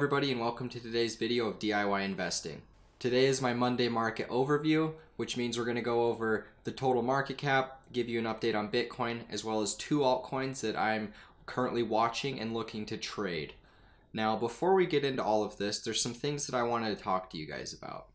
everybody, and welcome to today's video of DIY investing. Today is my Monday market overview, which means we're going to go over the total market cap, give you an update on Bitcoin, as well as two altcoins that I'm currently watching and looking to trade. Now, before we get into all of this, there's some things that I wanted to talk to you guys about.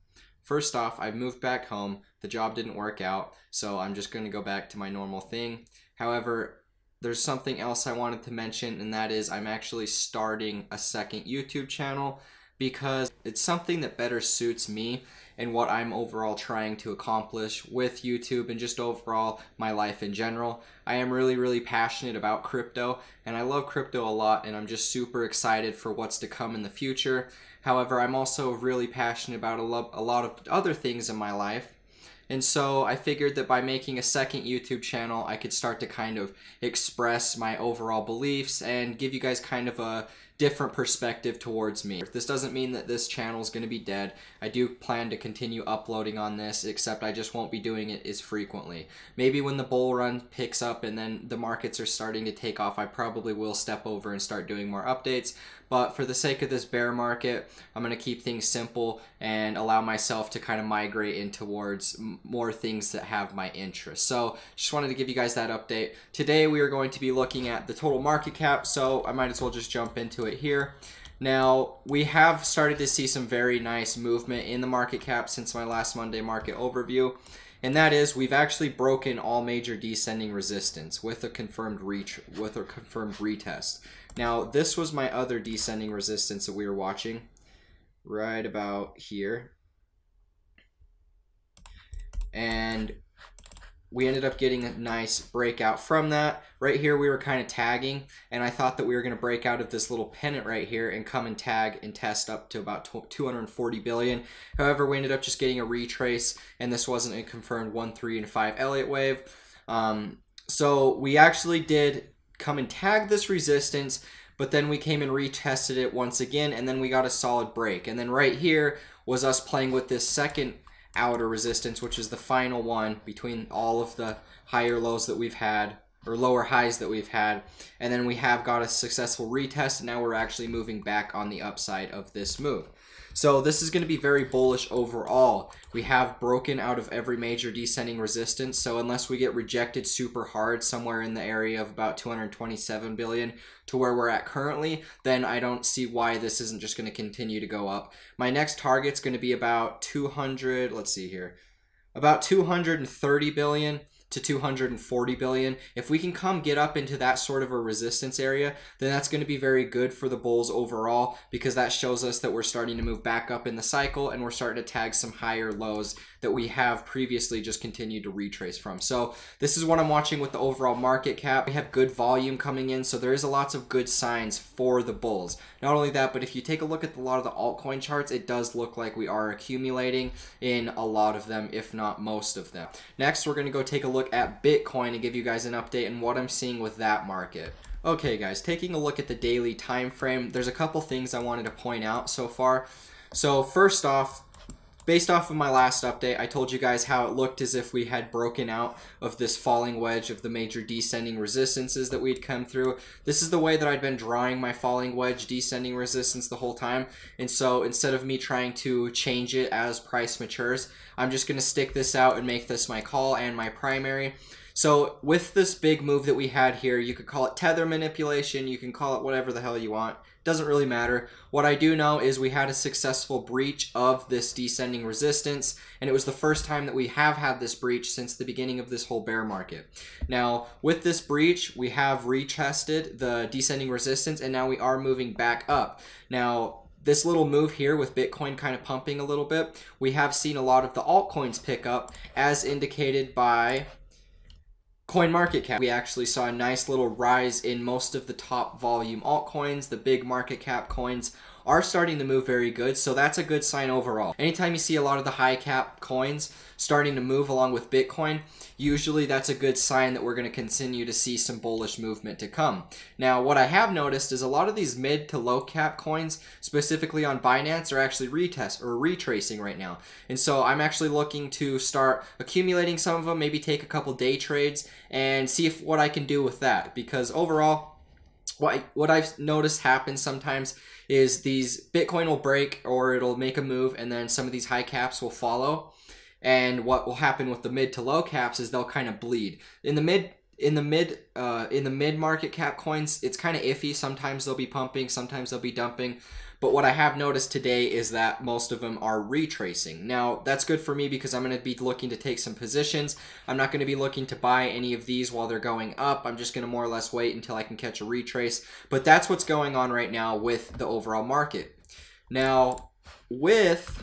First off, I've moved back home. The job didn't work out, so I'm just going to go back to my normal thing. However, there's something else I wanted to mention, and that is I'm actually starting a second YouTube channel because it's something that better suits me and what I'm overall trying to accomplish with YouTube and just overall my life in general. I am really passionate about crypto, and I love crypto a lot, and I'm just super excited for what's to come in the future. However, I'm also really passionate about a lot of other things in my life. And so I figured that by making a second YouTube channel, I could start to kind of express my overall beliefs and give you guys kind of a different perspective towards me. This doesn't mean that this channel is going to be dead. I do plan to continue uploading on this, except I just won't be doing it as frequently. Maybe when the bull run picks up and then the markets are starting to take off, I probably will step over and start doing more updates. But for the sake of this bear market, I'm going to keep things simple and allow myself to kind of migrate in towards more things that have my interest. So just wanted to give you guys that update. Today we are going to be looking at the total market cap, so I might as well just jump into it here. Now, we have started to see some very nice movement in the market cap since my last Monday market overview. And that is, we've actually broken all major descending resistance with a confirmed retest. Now, this was my other descending resistance that we were watching right about here. And we ended up getting a nice breakout from that. Right here, we were kind of tagging, and I thought that we were going to break out of this little pennant right here and come and tag and test up to about 240 billion. However, we ended up just getting a retrace, and this wasn't a confirmed 1, 3, and 5 Elliott wave. So we actually did come and tag this resistance, but then we came and retested it once again, and then we got a solid break. And then right here was us playing with this second outer resistance, which is the final one between all of the higher lows that we've had, or lower highs that we've had. And then we have got a successful retest, and now we're actually moving back on the upside of this move. So this is going to be very bullish overall. We have broken out of every major descending resistance, so unless we get rejected super hard somewhere in the area of about 227 billion to where we're at currently, then I don't see why this isn't just going to continue to go up. My next target's going to be about 200, let's see here, about 230 billion to 240 billion. If we can come get up into that sort of a resistance area, then that's going to be very good for the bulls overall, because that shows us that we're starting to move back up in the cycle and we're starting to tag some higher lows that we have previously just continued to retrace from. So this is what I'm watching with the overall market cap. We have good volume coming in, so there is lots of good signs for the bulls. Not only that, but if you take a look at a lot of the altcoin charts, it does look like we are accumulating in a lot of them, if not most of them. Next, we're going to go take a look at Bitcoin and give you guys an update on what I'm seeing with that market. Okay guys, taking a look at the daily time frame, there's a couple things I wanted to point out so far. So first off, based off of my last update, I told you guys how it looked as if we had broken out of this falling wedge of the major descending resistances that we'd come through. This is the way that I'd been drawing my falling wedge descending resistance the whole time. And so instead of me trying to change it as price matures, I'm just going to stick this out and make this my call and my primary. So with this big move that we had here, you could call it tether manipulation, you can call it whatever the hell you want. Doesn't really matter. What I do know is we had a successful breach of this descending resistance, and it was the first time that we have had this breach since the beginning of this whole bear market. Now, with this breach, we have retested the descending resistance, and now we are moving back up. Now, this little move here with Bitcoin kind of pumping a little bit, we have seen a lot of the altcoins pick up, as indicated by CoinMarketCap. We actually saw a nice little rise in most of the top volume altcoins. The big market cap coins are starting to move very good, so that's a good sign overall. Anytime you see a lot of the high cap coins starting to move along with Bitcoin, usually that's a good sign that we're going to continue to see some bullish movement to come. Now, what I have noticed is a lot of these mid to low cap coins, specifically on Binance, are actually retracing right now. And so I'm actually looking to start accumulating some of them, maybe take a couple day trades and see what I can do with that, because overall, what I've noticed happens sometimes is these Bitcoin will break or it'll make a move, and then some of these high caps will follow. And what will happen with the mid to low caps is they'll kind of bleed. In the mid market cap coins, it's kind of iffy. Sometimes they'll be pumping, sometimes they'll be dumping. But what I have noticed today is that most of them are retracing. Now, that's good for me because I'm going to be looking to take some positions. I'm not going to be looking to buy any of these while they're going up. I'm just going to more or less wait until I can catch a retrace. But that's what's going on right now with the overall market. Now, with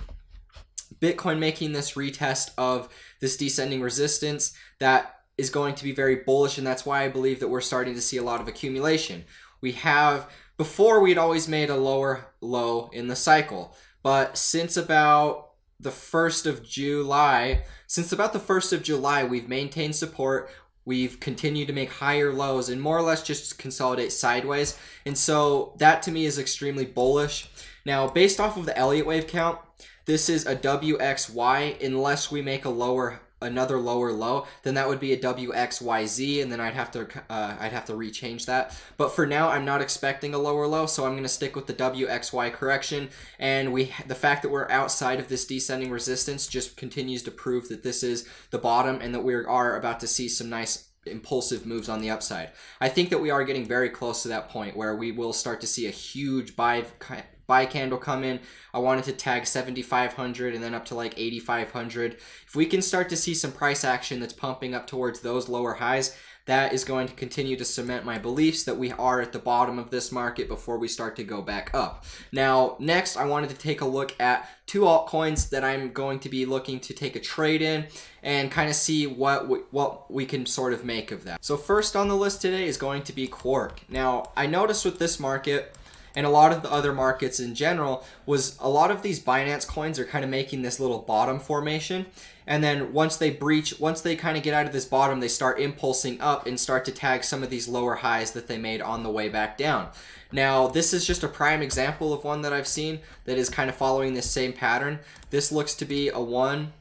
Bitcoin making this retest of this descending resistance, that is going to be very bullish, and that's why I believe that we're starting to see a lot of accumulation. We have, before we'd always made a lower low in the cycle, but since about the 1st of July, we've maintained support. We've continued to make higher lows and more or less just consolidate sideways. And so that to me is extremely bullish. Now, based off of the Elliott wave count, this is a WXY. Unless we make another lower low, then that would be a WXYZ, and then I'd have to rechange that. But for now, I'm not expecting a lower low, so I'm going to stick with the WXY correction. And the fact that we're outside of this descending resistance just continues to prove that this is the bottom and that we are about to see some nice impulsive moves on the upside. I think that we are getting very close to that point where we will start to see a huge buy candle come in. I wanted to tag 7,500 and then up to like 8,500. If we can start to see some price action that's pumping up towards those lower highs, that is going to continue to cement my beliefs that we are at the bottom of this market before we start to go back up. Now, next, I wanted to take a look at two altcoins that I'm going to be looking to take a trade in and kind of see what we can sort of make of that. So first on the list today is going to be Quark. Now, I noticed with this market, and a lot of the other markets in general, was a lot of these Binance coins are kind of making this little bottom formation. And then once they kind of get out of this bottom, they start impulsing up and start to tag some of these lower highs that they made on the way back down. Now, this is just a prime example of one that I've seen that is kind of following this same pattern. This looks to be a 1,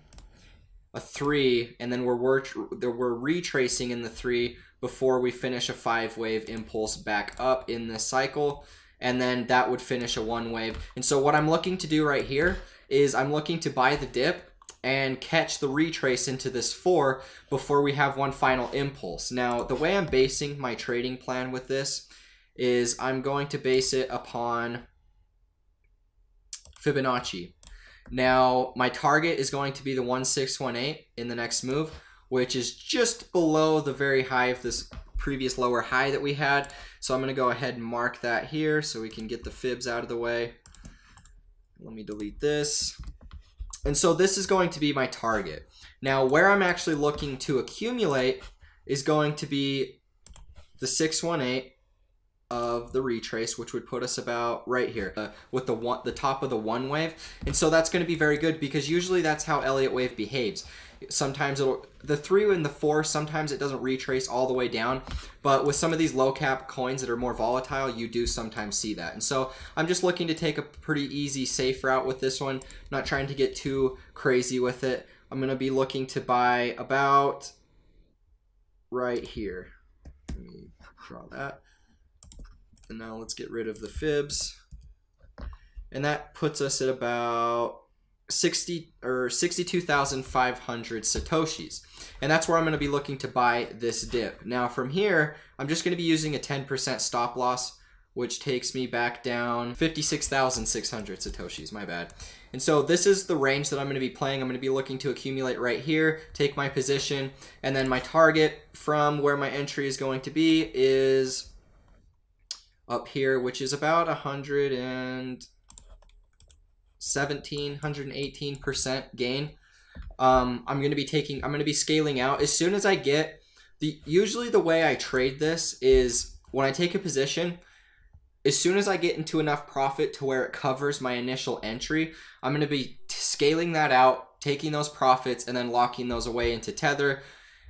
a 3, and then we're retracing in the 3 before we finish a 5-wave impulse back up in this cycle. And then that would finish a 1 wave. And so what I'm looking to do right here is I'm looking to buy the dip and catch the retrace into this 4 before we have one final impulse. Now, the way I'm basing my trading plan with this is I'm going to base it upon Fibonacci. Now, my target is going to be the 1618 in the next move, which is just below the very high of this previous lower high that we had. So I'm going to go ahead and mark that here so we can get the fibs out of the way. Let me delete this. And so this is going to be my target. Now, where I'm actually looking to accumulate is going to be the 618 of the retrace, which would put us about right here with the top of the 1 wave. And so that's going to be very good because usually that's how Elliott wave behaves. Sometimes the 3 and the 4, sometimes it doesn't retrace all the way down, but with some of these low cap coins that are more volatile, you do sometimes see that. And so I'm just looking to take a pretty easy, safe route with this one, not trying to get too crazy with it. I'm going to be looking to buy about right here. Let me draw that. And now let's get rid of the fibs. And that puts us at about 62,500 Satoshis. And that's where I'm going to be looking to buy this dip. Now from here, I'm just going to be using a 10% stop loss, which takes me back down 56,600 Satoshis, my bad. And so this is the range that I'm going to be playing. I'm going to be looking to accumulate right here, take my position, and then my target from where my entry is going to be is up here, which is about 118% gain. I'm going to be scaling out as soon as I get usually the way I trade this is when I take a position, as soon as I get into enough profit to where it covers my initial entry, I'm going to be scaling that out, taking those profits and then locking those away into Tether.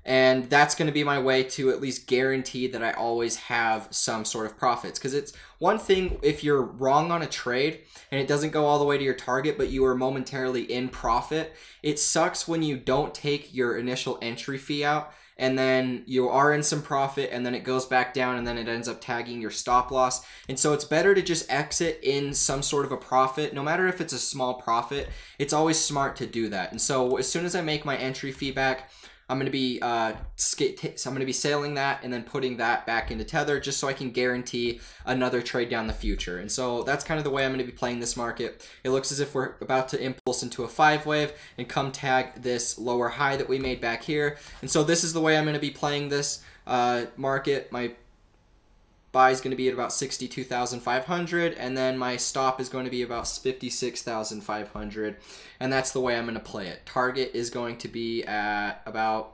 And that's going to be my way to at least guarantee that I always have some sort of profits. Because it's one thing if you're wrong on a trade and it doesn't go all the way to your target, but you are momentarily in profit. It sucks when you don't take your initial entry fee out and then you are in some profit, and then it goes back down, and then it ends up tagging your stop loss. And so it's better to just exit in some sort of a profit. No matter if it's a small profit, it's always smart to do that. And so as soon as I make my entry fee back, I'm going to be sailing that and then putting that back into Tether just so I can guarantee another trade down the future. And so that's kind of the way I'm going to be playing this market. It looks as if we're about to impulse into a 5 wave and come tag this lower high that we made back here. And so this is the way I'm going to be playing this market. My buy is going to be at about 62,500, and then my stop is going to be about 56,500, and that's the way I'm going to play it. Target is going to be at about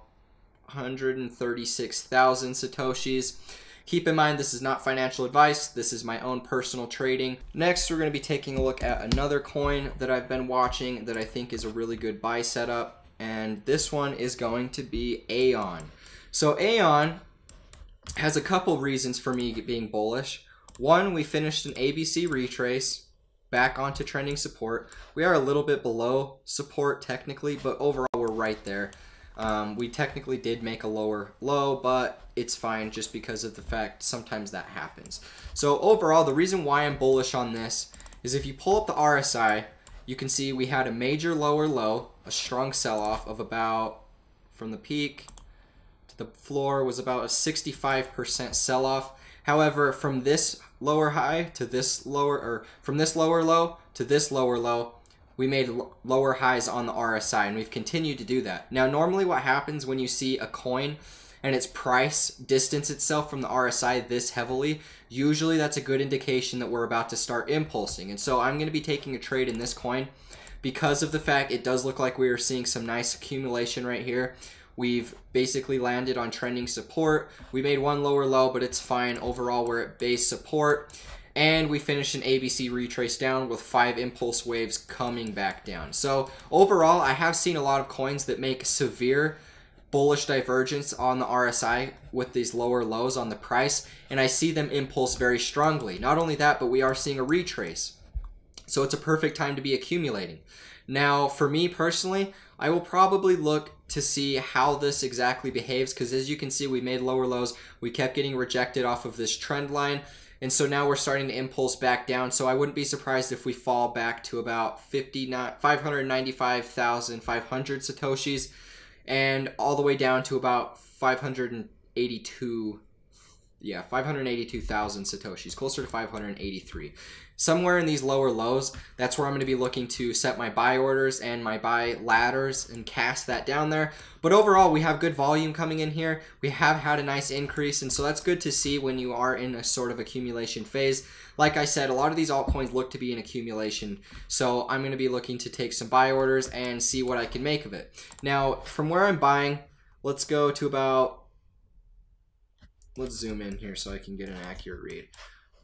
136,000 satoshis. Keep in mind, this is not financial advice. This is my own personal trading. Next, we're going to be taking a look at another coin that I've been watching that I think is a really good buy setup, and this one is going to be Aeon. So Aeon has a couple reasons for me being bullish. One, we finished an ABC retrace back onto trending support. We are a little bit below support technically, but overall we're right there. We technically did make a lower low, but it's fine just because of the fact sometimes that happens. So overall, the reason why I'm bullish on this is if you pull up the RSI, you can see we had a major lower low, a strong sell-off of about, from the peak the floor was about a 65% sell-off. However, from this lower high to this lower, or from this lower low to this lower low, we made lower highs on the RSI, and we've continued to do that. Now, normally what happens when you see a coin and its price distance itself from the RSI this heavily, usually that's a good indication that we're about to start impulsing. And so I'm going to be taking a trade in this coin because of the fact it does look like we are seeing some nice accumulation right here. We've basically landed on trending support. We made one lower low, but it's fine. Overall, we're at base support. And we finished an ABC retrace down with 5 impulse waves coming back down. So overall, I have seen a lot of coins that make severe bullish divergence on the RSI with these lower lows on the price. And I see them impulse very strongly. Not only that, but we are seeing a retrace. So it's a perfect time to be accumulating. Now, for me personally, I will probably look to see how this exactly behaves, because as you can see, we made lower lows. We kept getting rejected off of this trend line. And so now we're starting to impulse back down. So I wouldn't be surprised if we fall back to about 595,500 satoshis and all the way down to about 582,000 satoshis, closer to 583. Somewhere in these lower lows, that's where I'm going to be looking to set my buy orders and my buy ladders and cast that down there. But overall, we have good volume coming in here. We have had a nice increase, and so that's good to see when you are in a sort of accumulation phase. Like I said, a lot of these altcoins look to be in accumulation, so I'm going to be looking to take some buy orders and see what I can make of it. Now, from where I'm buying, let's go to about, let's zoom in here so I can get an accurate read.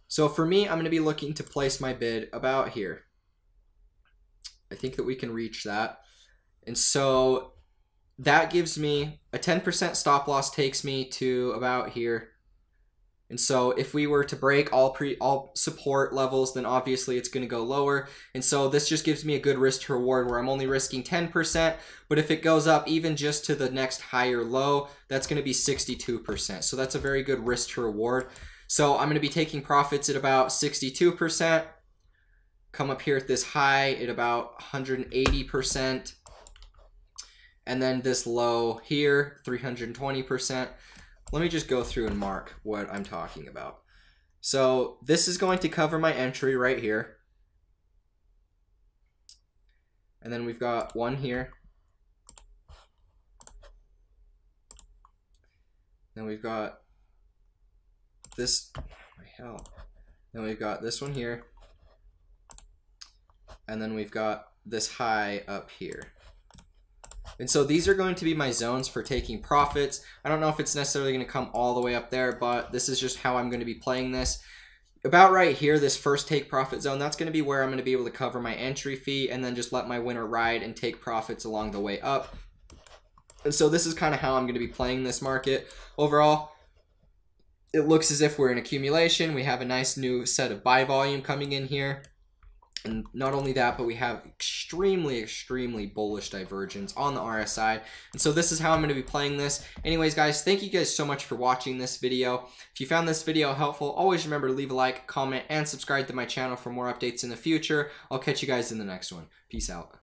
So for me, I'm going to be looking to place my bid about here. I think that we can reach that. And so that gives me a 10% stop loss, takes me to about here. And so if we were to break all support levels, then obviously it's going to go lower. And so this just gives me a good risk to reward where I'm only risking 10. But if it goes up even just to the next higher low, that's going to be 62%. So that's a very good risk to reward. So I'm going to be taking profits at about 62%, come up here at this high at about 180%, and then this low here, 320%. Let me just go through and mark what I'm talking about. So this is going to cover my entry right here. And then we've got one here. Then we've got this, then we've got this one here, and then we've got this high up here. And so these are going to be my zones for taking profits. I don't know if it's necessarily going to come all the way up there, but this is just how I'm going to be playing this. About right here, this first take profit zone, that's going to be where I'm going to be able to cover my entry fee and then just let my winner ride and take profits along the way up. And so this is kind of how I'm going to be playing this market. Overall, it looks as if we're in accumulation. We have a nice new set of buy volume coming in here. And not only that, but we have extremely bullish divergence on the RSI. And so this is how I'm going to be playing this. Anyways, guys, thank you guys so much for watching this video. If you found this video helpful, always remember to leave a like, comment, and subscribe to my channel for more updates in the future. I'll catch you guys in the next one. Peace out.